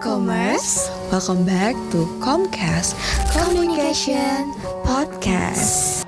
Commerce. Welcome back to Comcast Communication Podcast.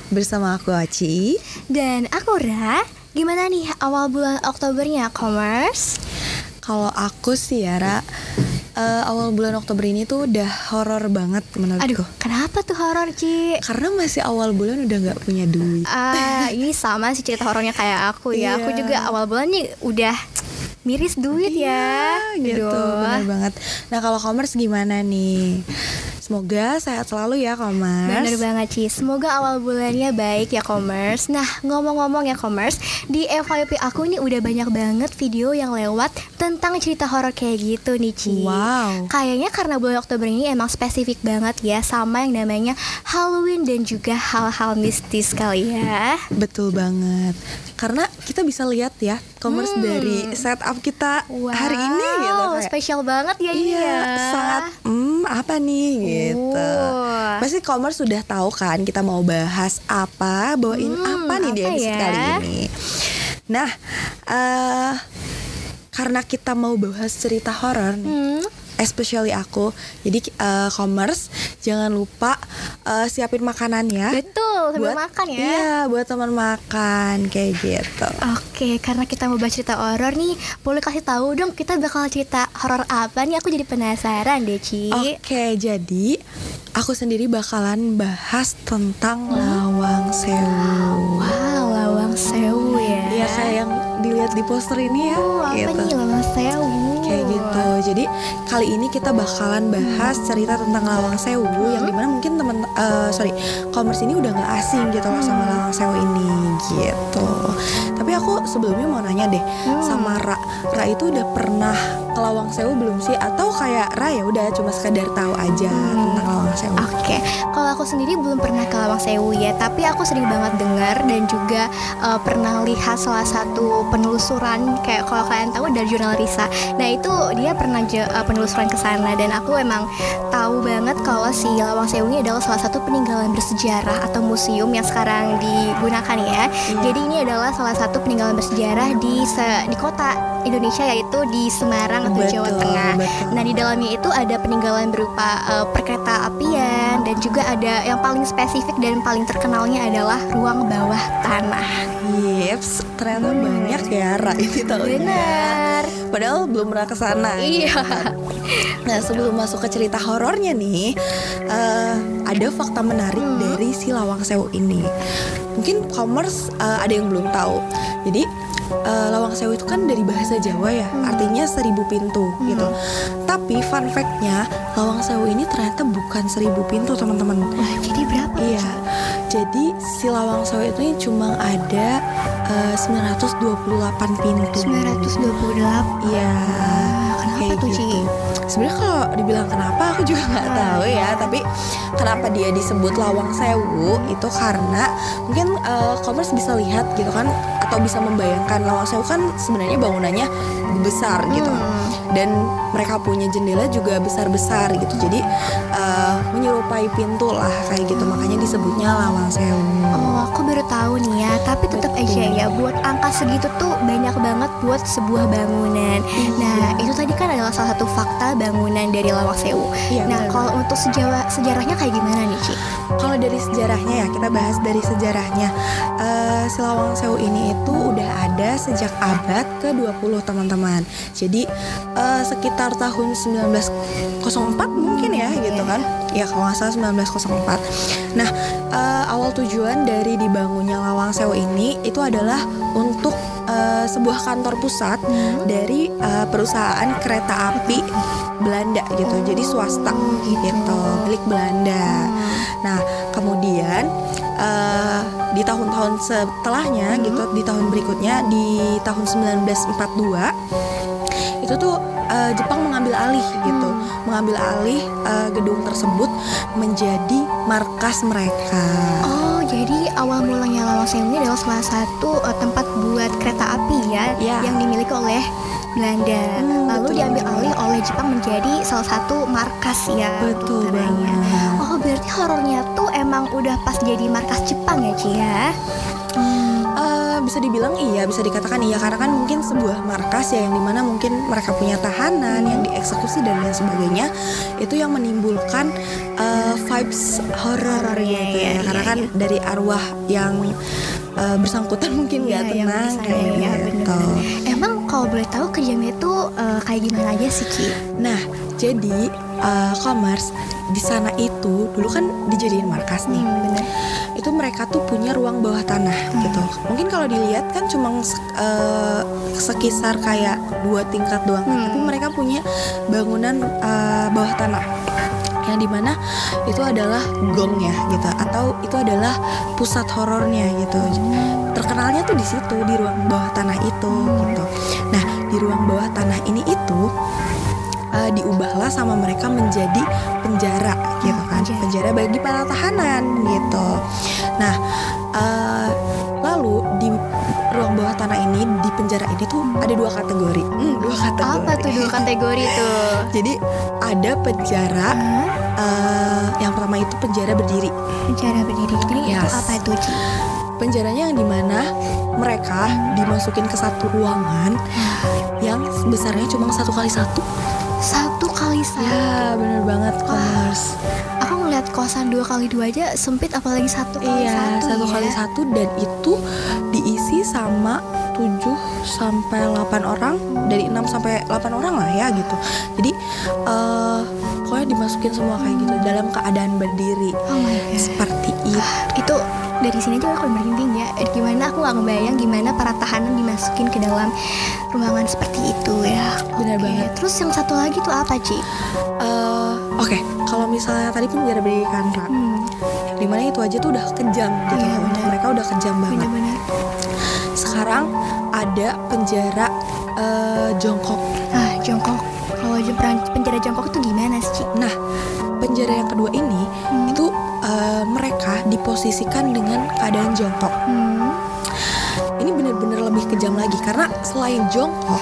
Bersama aku Aci. Dan aku Ra. Gimana nih awal bulan Oktobernya Commerce? Kalau aku sih ya Ra, awal bulan Oktober ini tuh udah horor banget menurutku. Aduh, kenapa tuh horor, Ci? Karena masih awal bulan udah gak punya duit. Ini sama sih cerita horornya kayak aku ya. Iya. Aku juga awal bulan nih udah miris duit ya. Gitu, Aduh. benar banget. Nah kalau Commerce gimana nih? Semoga sehat selalu ya Commerce. Bener banget Ci, semoga awal bulannya baik ya Commerce. Nah ngomong-ngomong ya Commerce, di FYP aku nih udah banyak banget video yang lewat tentang cerita horor kayak gitu nih Ci. Wow. Kayaknya karena bulan Oktober ini emang spesifik banget ya sama yang namanya Halloween dan juga hal-hal mistis kali ya. Betul banget. Karena kita bisa lihat ya Commerce dari setup kita hari ini gitu kayak, spesial banget ya ini iya, ya. sangat apa nih gitu. Pasti Commerce sudah tahu kan kita mau bahas apa, bawain apa nih di apa episode ya? kali ini. Nah, karena kita mau bahas cerita horor nih, especially aku. Jadi Commerce jangan lupa siapin makanan ya. Betul, sambil makan ya. Iya, buat teman makan kayak gitu. Oke, karena kita mau bahas cerita horor nih, boleh kasih tahu dong kita bakal cerita horor apa nih? Aku jadi penasaran deh, Ci. Oke, jadi aku sendiri bakalan bahas tentang Lawang Sewu. Wow, Lawang Sewu ya. Iya, kayak yang dilihat di poster ini ya. Apa gitu. nih Lawang Sewu? Kayak gitu. Jadi kali ini kita bakalan bahas cerita tentang Lawang Sewu yang dimana mungkin Commerce ini udah nggak asing gitu loh sama Lawang Sewu ini gitu. Tapi aku sebelumnya mau nanya deh sama Ra itu udah pernah ke Lawang Sewu belum sih? Atau kayak Ra ya udah cuma sekedar tahu aja tentang Lawang Sewu? Oke, kalau aku sendiri belum pernah ke Lawang Sewu ya, tapi aku sering banget dengar dan juga pernah lihat salah satu penelusuran kayak kalau kalian tahu dari jurnal Risa. Nah itu dia pernah penelusuran ke sana dan aku emang tahu banget kalau si Lawang Sewu ini adalah salah satu peninggalan bersejarah atau museum yang sekarang digunakan ya. Jadi ini adalah salah satu peninggalan bersejarah di kota Indonesia yaitu di Semarang atau Jawa Tengah. Betul. Nah di dalamnya itu ada peninggalan berupa perkereta apian dan juga ada yang paling spesifik dan paling terkenalnya adalah ruang bawah tanah. Yeps, ternyata banyak ya Ra ini taunya. Benar. Padahal belum pernah kesana. Iya. Nah sebelum masuk ke cerita horornya nih, ada fakta menarik dari si Lawang Sewu ini. Mungkin Commerce ada yang belum tahu. Jadi Lawang Sewu itu kan dari bahasa Jawa ya, artinya 1000 pintu gitu. Tapi fun fact-nya Lawang Sewu ini ternyata bukan 1000 pintu teman-teman. Jadi berapa? Iya. Jadi si Lawang Sewu itu cuma ada 928 pintu. 928. Iya. Kenapa Kayak tuh Ci? gitu. Sebenarnya kalau dibilang kenapa aku juga nggak tahu ya. Tapi kenapa dia disebut Lawang Sewu itu karena mungkin Commerce bisa lihat gitu kan, atau bisa membayangkan Lawang Sewu kan sebenarnya bangunannya besar gitu. Dan mereka punya jendela juga besar-besar gitu. Jadi menyerupai pintu lah kayak gitu. Makanya disebutnya Lawang Sewu. Oh, aku baru tahu nih ya. Tapi tetap aja ya, buat angka segitu tuh banyak banget buat sebuah bangunan. Nah, itu tadi kan adalah salah satu fakta bangunan dari Lawang Sewu. Iya, Nah, benar. kalau untuk sejarahnya kayak gimana nih, Ci? Kalau dari sejarahnya ya, kita bahas dari sejarahnya. Si Lawang Sewu ini itu udah ada sejak abad ke-20 teman-teman. Jadi sekitar tahun 1904 mungkin ya gitu kan. Ya kalau nggak salah 1904. Nah awal tujuan dari dibangunnya Lawang Sewu ini itu adalah untuk sebuah kantor pusat dari perusahaan kereta api Belanda gitu. Jadi swasta gitu, milik Belanda. Nah kemudian di tahun-tahun setelahnya gitu, di tahun berikutnya di tahun 1942 itu tuh Jepang mengambil alih gitu, mengambil alih gedung tersebut menjadi markas mereka. Oh, jadi awal mulanya Lawang Sewu ini adalah salah satu tempat buat kereta api ya, yang dimiliki oleh Belanda. Lalu betul diambil banget. alih oleh Jepang menjadi salah satu markas ya. Betul untuk negaranya. banget. Oh berarti horornya tuh emang udah pas jadi markas Jepang ya Ci ya? Bisa dibilang iya, bisa dikatakan iya, karena kan mungkin sebuah markas ya yang dimana mungkin mereka punya tahanan yang dieksekusi dan lain sebagainya, itu yang menimbulkan vibes horor gitu ya, karena kan dari arwah yang bersangkutan mungkin nggak tenang kayak gitu. Emang kalau boleh tahu kejamnya itu kayak gimana aja sih Ci? Nah, jadi Commerce di sana itu dulu kan dijadiin markas nih. Bener. Itu mereka tuh punya ruang bawah tanah gitu. Mungkin kalau dilihat kan cuma sekisar kayak 2 tingkat doang, tapi mereka punya bangunan bawah tanah yang dimana itu adalah gongnya gitu, atau itu adalah pusat horornya gitu. Terkenalnya tuh di situ, di ruang bawah tanah itu gitu. Nah, di ruang bawah tanah ini itu diubahlah sama mereka menjadi penjara gitu kan, penjara bagi para tahanan gitu. Nah, lalu di ruang bawah tanah ini, di penjara ini tuh ada 2 kategori. 2 kategori. Apa tuh 2 kategori tuh? Jadi ada penjara, yang pertama itu penjara berdiri. Penjara berdiri. Jadi itu apa itu Ci? Penjaranya yang dimana mereka dimasukin ke satu ruangan yang besarnya cuma 1x1. 1x1. Ya, bener banget Commerce. Aku ngeliat kosan 2x2 aja sempit, apalagi 1x1. Iya, 1x1 dan itu diisi sama 7-8 orang, dari 6-8 orang lah ya gitu. Jadi pokoknya dimasukin semua kayak gitu dalam keadaan berdiri. Oh my God. Seperti itu. Itu dari sini aja aku merinding ya. Gimana aku nggak ngebayang gimana para tahanan dimasukin ke dalam ruangan seperti itu ya. Benar banget. Terus yang satu lagi tuh apa Ci? Oke, kalau misalnya tadi penjara berdiri kan, dimana itu aja tuh udah kejam gitu ya, untuk mereka udah kejam banget. Benar-benar. Sekarang ada penjara jongkok. Jongkok. Kalau penjara jongkok itu gimana sih Ci? Nah, penjara yang kedua ini itu mereka diposisikan dengan keadaan jongkok. Ini benar-benar lebih kejam lagi karena selain jongkok,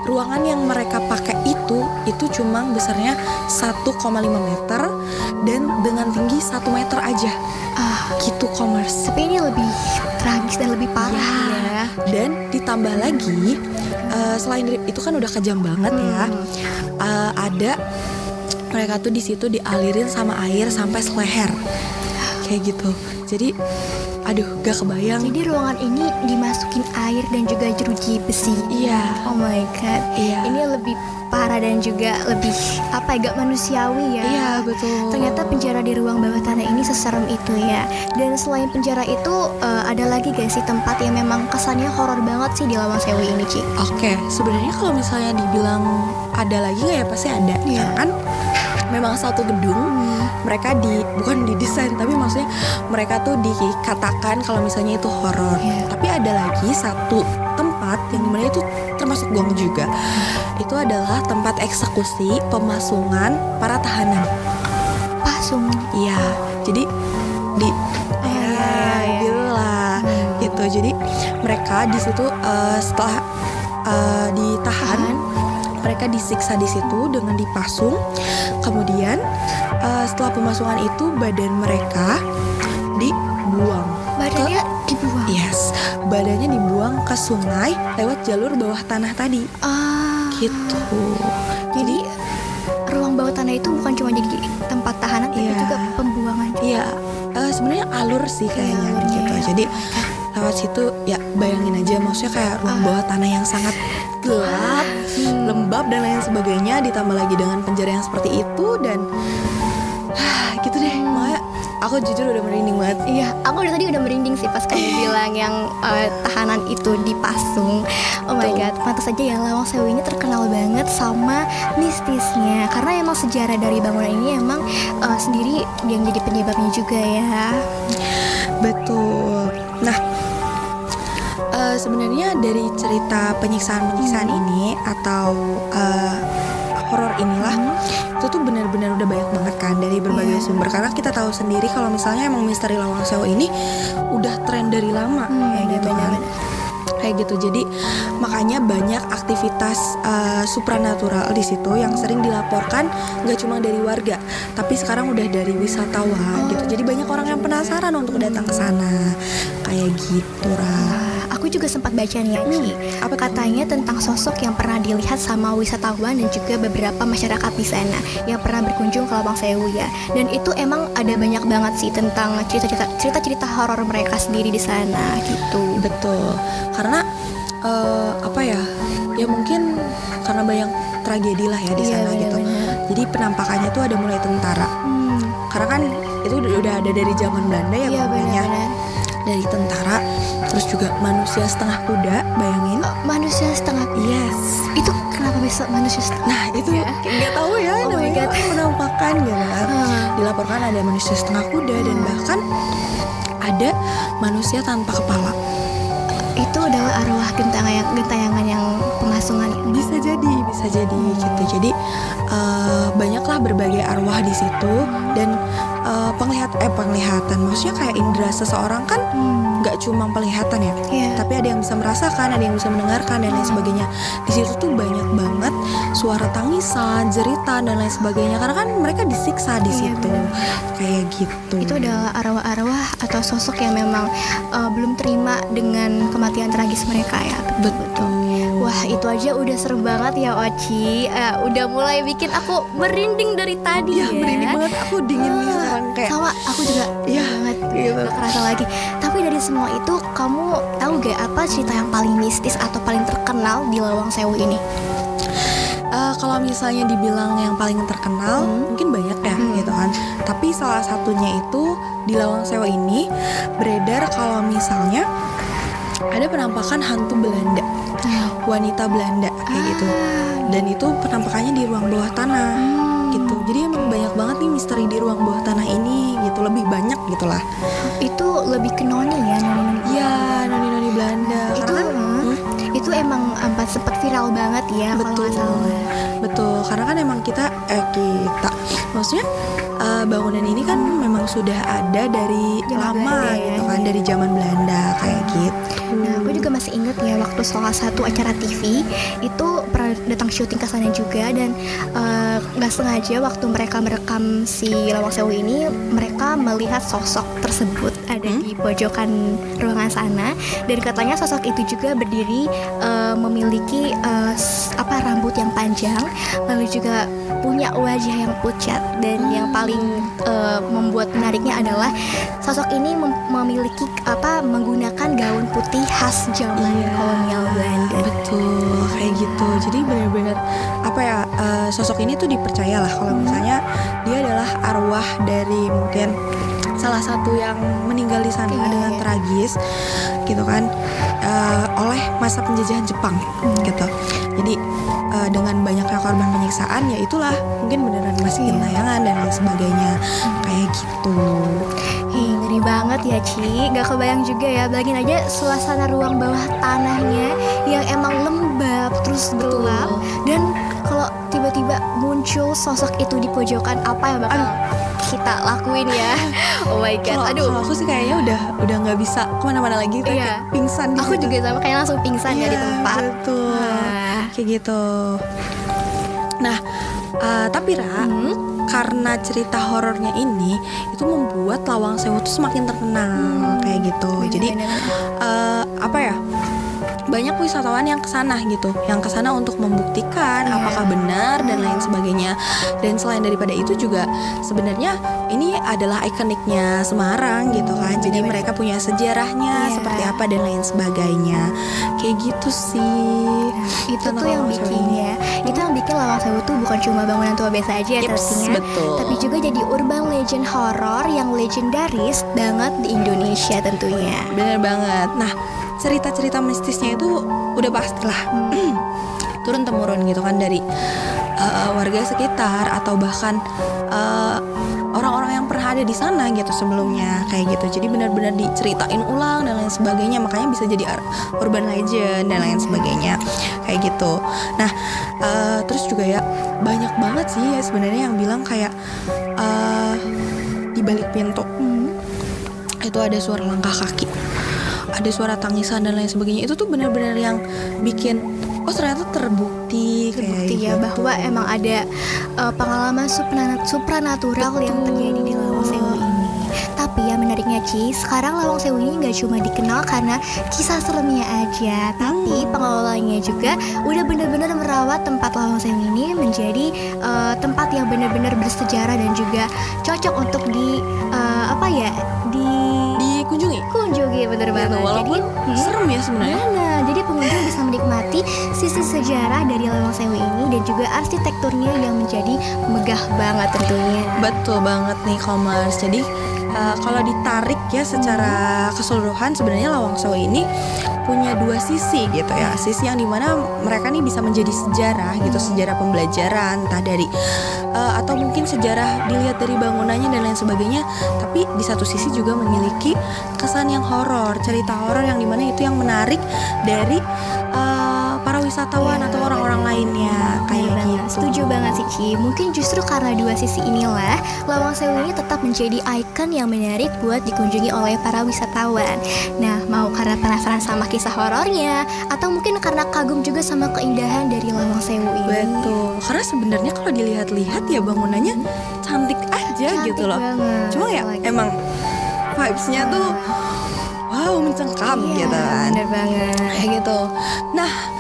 ruangan yang mereka pakai itu cuma besarnya 1,5 meter dan dengan tinggi 1 meter aja. Gitu Commerce. Tapi ini lebih tragis dan lebih parah ya. Dan ditambah lagi, selain itu kan udah kejam banget ya. Ada mereka tuh di situ dialirin sama air sampai seleher kayak gitu. Jadi aduh, gak kebayang. Jadi ruangan ini dimasukin air dan juga jeruji besi. Iya. Oh my God. Iya. Ini lebih parah dan juga lebih gak manusiawi ya. Iya, betul. Ternyata penjara di ruang bawah tanah ini seserem itu ya. Dan selain penjara itu ada lagi gak sih tempat yang memang kesannya horor banget sih di Lawang Sewu ini Ci? Oke, sebenarnya kalau misalnya dibilang ada lagi nggak ya, pasti ada. Iya. Karena kan memang satu gedung mereka bukan didesain, tapi maksudnya mereka tuh dikatakan kalau misalnya itu horor. Tapi ada lagi satu tempat yang dimana itu termasuk gong juga. Itu adalah tempat eksekusi pemasungan para tahanan. Pasung. Iya, jadi gitu lah, gitu. Jadi mereka di situ setelah ditahan, mereka disiksa di situ dengan dipasung. Kemudian setelah pemasungan itu badan mereka dibuang. Badannya dibuang? Yes, badannya dibuang ke sungai lewat jalur bawah tanah tadi. Gitu. Jadi ruang bawah tanah itu bukan cuma jadi tempat tahanan, tapi juga pembuangan juga. Iya, sebenarnya alur sih kayaknya gitu. Jadi lewat situ ya, bayangin aja, maksudnya kayak ruang bawah tanah yang sangat gelap, lembab dan lain sebagainya, ditambah lagi dengan penjara yang seperti itu dan gitu deh. Makanya aku jujur udah merinding banget. Iya, aku dari tadi udah merinding sih pas kamu bilang yang tahanan itu dipasung. Oh my God, pantas aja ya Lawang Sewu ini terkenal banget sama mistisnya. Karena emang sejarah dari bangunan ini emang sendiri yang jadi penyebabnya juga ya. Betul. Nah, sebenarnya dari cerita penyiksaan ini atau horor inilah, itu tuh benar-benar udah banyak banget kan dari berbagai sumber. Karena kita tahu sendiri kalau misalnya emang misteri Lawang Sewu ini udah tren dari lama, ya gitu kan. kayak gitu. Jadi makanya banyak aktivitas supranatural di situ yang sering dilaporkan, nggak cuma dari warga, tapi sekarang udah dari wisatawan gitu. Jadi banyak orang yang penasaran untuk datang ke sana, kayak gitu, Ra. Aku juga sempat baca nih ya, Ci. Apa tuh? Katanya tentang sosok yang pernah dilihat sama wisatawan dan juga beberapa masyarakat di sana yang pernah berkunjung ke Lawang Sewu ya. Dan itu emang ada banyak banget sih tentang cerita-cerita horor mereka sendiri di sana gitu. Betul, karena apa ya? Ya mungkin karena banyak tragedi lah ya di Iya, sana gitu. benar-benar. Jadi penampakannya tuh ada mulai tentara. Karena kan itu udah ada dari zaman Belanda ya, Iya, bangunannya. benar-benar. Dari tentara, terus juga manusia setengah kuda, bayangin. Manusia setengah. Yes. Itu kenapa bisa manusia setengah? Nah itu Ya. nggak tahu ya, Oh my namanya God. penampakan gitu kan. Dilaporkan ada manusia setengah kuda dan bahkan ada manusia tanpa kepala. Itu adalah arwah gentayangan yang pemasungan. Bisa jadi gitu. Jadi banyaklah berbagai arwah di situ dan penglihatan. Maksudnya kayak indera seseorang kan nggak cuma penglihatan ya, Iya. tapi ada yang bisa merasakan, ada yang bisa mendengarkan dan lain sebagainya. Di situ tuh banyak banget suara tangisan, jeritan dan lain sebagainya. Karena kan mereka disiksa di Iya, situ, kayak gitu. Itu adalah arwah-arwah atau sosok yang memang belum terima dengan kematian tragis mereka ya. betul. Wah, itu aja udah seru banget ya, Oci. Udah mulai bikin aku merinding dari tadi Ya ya. merinding banget, aku dingin nih sekarang kayak. Sama, aku juga Iya, banget. gitu. Gak kerasa lagi. Tapi dari semua itu, kamu tahu gak apa cerita yang paling mistis atau paling terkenal di Lawang Sewu ini? Kalau misalnya dibilang yang paling terkenal, mungkin banyak ya gitu kan. Tapi salah satunya itu di Lawang Sewu ini beredar kalau misalnya ada penampakan hantu Belanda, wanita Belanda kayak gitu. Dan itu penampakannya di ruang bawah tanah gitu. Jadi emang banyak banget nih misteri di ruang bawah tanah ini gitu, lebih banyak gitulah. Itu lebih ke noni ya, noni-noni. Iya, noni-noni Belanda. Itu Karena kan itu emang sempat viral banget ya kalau betul, nggak salah. betul. Karena kan emang kita maksudnya bangunan ini kan memang sudah ada dari Zaman lama Belanda ya. gitu kan, dari zaman Belanda kayak gitu. Nah, aku juga masih inget ya waktu salah satu acara TV itu pernah datang syuting ke sana juga dan nggak sengaja waktu mereka merekam si Lawang Sewu ini mereka melihat sosok tersebut ada di pojokan ruangan sana dan katanya sosok itu juga berdiri memiliki rambut yang panjang lalu juga punya wajah yang pucat dan yang paling membuat menariknya adalah sosok ini memiliki menggunakan gaun putih khas zaman kolonial Belanda. Betul, kayak gitu. Jadi benar-benar sosok ini tuh dipercaya lah kalau misalnya dia adalah arwah dari mungkin salah satu yang meninggal di sana dengan tragis gitu kan, oleh masa penjajahan Jepang gitu. Jadi dengan banyaknya korban penyiksaan, ya itulah mungkin beneran masih gentayangan dan lain sebagainya kayak gitu. Ngeri banget ya, Ci. Gak kebayang juga ya, bayangin aja suasana ruang bawah tanahnya yang emang lembab terus gelap dan kalau tiba-tiba muncul sosok itu di pojokan, apa yang bakal kita lakuin ya? Oh my god, Kalau aku sih kayaknya udah nggak bisa kemana-mana lagi, kayak pingsan. Aku juga sama, kayak langsung pingsan ya di tempat. Betul, kayak gitu. Nah, tapi Ra, karena cerita horornya ini itu membuat Lawang Sewu tuh semakin terkenal kayak gitu. Jadi banyak wisatawan yang kesana gitu, yang kesana untuk membuktikan apakah benar dan lain sebagainya. Dan selain daripada itu juga sebenarnya ini adalah ikoniknya Semarang gitu kan. Jadi mereka punya sejarahnya seperti apa dan lain sebagainya. Kayak gitu sih. Itu tuh yang bikin ya. Itu yang bikin Lawang Sewu tuh bukan cuma bangunan tua biasa aja ya sepertinya, betul. tapi juga jadi urban legend horor yang legendaris banget di Indonesia tentunya. Bener banget. Nah, cerita-cerita mistisnya itu udah pastilah turun temurun gitu kan dari warga sekitar atau bahkan orang-orang yang pernah ada di sana gitu sebelumnya kayak gitu. Jadi benar-benar diceritain ulang dan lain sebagainya, makanya bisa jadi urban legend dan lain sebagainya kayak gitu. Nah, terus juga ya banyak banget sih ya sebenarnya yang bilang kayak di balik pintu itu ada suara langkah kaki. ada suara tangisan dan lain sebagainya. Itu tuh benar-benar yang bikin ternyata terbukti ya gitu. bahwa emang ada pengalaman supranatural yang terjadi di Lawang Sewu ini. Tapi yang menariknya Ci, sekarang Lawang Sewu ini nggak cuma dikenal karena kisah seremnya aja, tapi pengelolanya juga udah benar-benar merawat tempat Lawang Sewu ini menjadi tempat yang benar-benar bersejarah dan juga cocok untuk dikunjungi, bener banget. Walaupun serem ya sebenarnya. Jadi pengunjung bisa menikmati sisi sejarah dari Lawang Sewu ini dan juga arsitekturnya yang menjadi megah banget tentunya. Betul banget nih Komers. Jadi kalau ditarik ya secara keseluruhan sebenarnya Lawang Sewu ini punya dua sisi gitu ya. Sisi yang dimana mereka nih bisa menjadi sejarah gitu, sejarah pembelajaran entah dari atau mungkin sejarah dilihat dari bangunannya dan lain sebagainya. Tapi di satu sisi juga memiliki kesan yang horor, cerita horor yang dimana itu yang menarik dari para wisatawan atau orang-orang lainnya kayak gitu. Setuju banget sih Ci. Mungkin justru karena dua sisi inilah Lawang Sewu ini tetap menjadi ikon yang menarik buat dikunjungi oleh para wisatawan. Nah, mau karena penasaran sama kisah horornya atau mungkin karena kagum juga sama keindahan dari Lawang Sewu ini. Betul. Karena sebenarnya kalau dilihat-lihat ya bangunannya cantik aja gitu loh. Banget. Cuma ya emang vibes-nya tuh wow mencengkam gitu kan. Bener banget. Kayak gitu. Nah,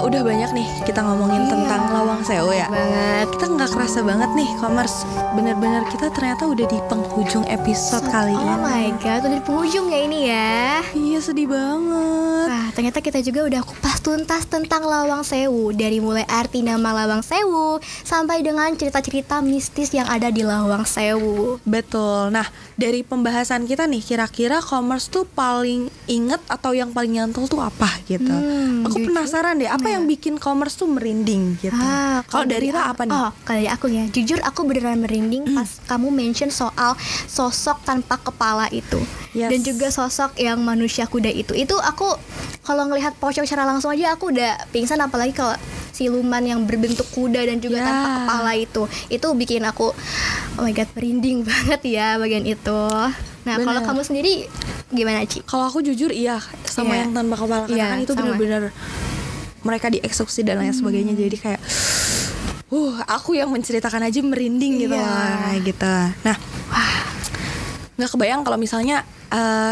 udah banyak nih kita ngomongin tentang Lawang Sewu ya. Banget. Kita nggak kerasa banget nih Komers. Bener-bener kita ternyata udah di penghujung episode kali ini. Oh my god, udah di penghujung ya ini ya. Iya, sedih banget. Nah, ternyata kita juga udah kupas tuntas tentang Lawang Sewu. Dari mulai arti nama Lawang Sewu sampai dengan cerita-cerita mistis yang ada di Lawang Sewu. Betul. Nah, dari pembahasan kita nih, kira-kira Komers tuh paling inget atau yang paling nyantol tuh apa gitu? Aku penasaran deh, apa yang bikin Komers tuh merinding gitu? Kalau dari Ra apa nih? Oh, kalau dari aku ya, jujur aku beneran merinding pas kamu mention soal sosok tanpa kepala itu. Yes. Dan juga sosok yang manusia kuda itu. Itu aku kalau ngelihat pocong secara langsung aja aku udah pingsan, apalagi kalau siluman yang berbentuk kuda dan juga tanpa kepala itu bikin aku oh my god merinding banget ya bagian itu. Nah, kalau kamu sendiri gimana Ci? Kalau aku jujur sama yang tanpa kepala, karena kan itu benar-benar mereka dieksekusi dan lain sebagainya, jadi kayak aku yang menceritakan aja merinding gitu lah gitu. Nah, nggak kebayang kalau misalnya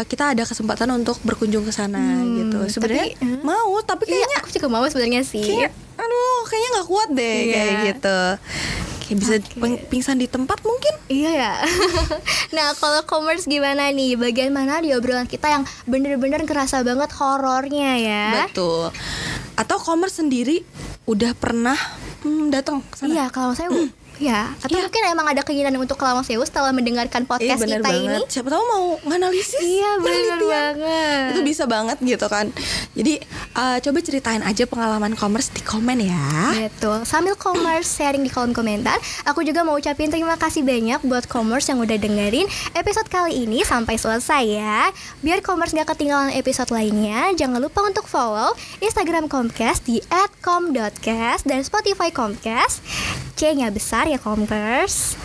kita ada kesempatan untuk berkunjung ke sana gitu. Sebenarnya mau, tapi kayaknya aku juga mau sebenarnya sih. Kayaknya nggak kuat deh kayak gitu. Kayak bisa pingsan di tempat mungkin. Iya ya. Nah, kalau Komers gimana nih? Bagian mana di obrolan kita yang bener-bener kerasa banget horornya ya? Betul. Atau Komers sendiri udah pernah datang sana? Iya, kalau saya ya, atau mungkin emang ada keinginan untuk ke Lawang Sewu setelah mendengarkan podcast kita banget. ini. Siapa tahu mau nganalisis. Iya, bener banget. Itu bisa banget gitu kan. Jadi coba ceritain aja pengalaman Komers di komen ya. Betul. Sambil Komers sharing di kolom komentar, aku juga mau ucapin terima kasih banyak buat Komers yang udah dengerin episode kali ini sampai selesai ya. Biar Komers gak ketinggalan episode lainnya, jangan lupa untuk follow Instagram Komcast di @kom.cast dan Spotify Komcast. C-nya besar ya Komers.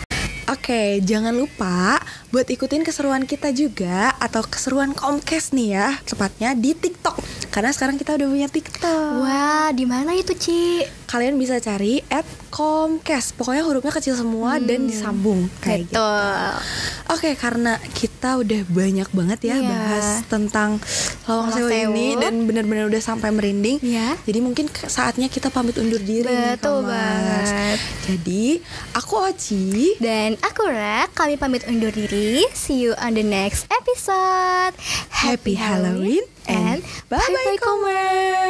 Oke, jangan lupa buat ikutin keseruan kita juga atau keseruan Komcast nih ya, tepatnya di TikTok. Karena sekarang kita udah punya TikTok. Wah, di mana itu, Ci? Kalian bisa cari @Komcast. Pokoknya hurufnya kecil semua dan disambung kayak gitu. Oke, karena kita udah banyak banget ya bahas tentang Lawang Sewu ini dan benar-benar udah sampai merinding. Jadi mungkin saatnya kita pamit undur diri. Betul banget. Jadi, aku Oci dan aku Ra, kami pamit undur diri. See you on the next episode. Happy Halloween and bye-bye Komers.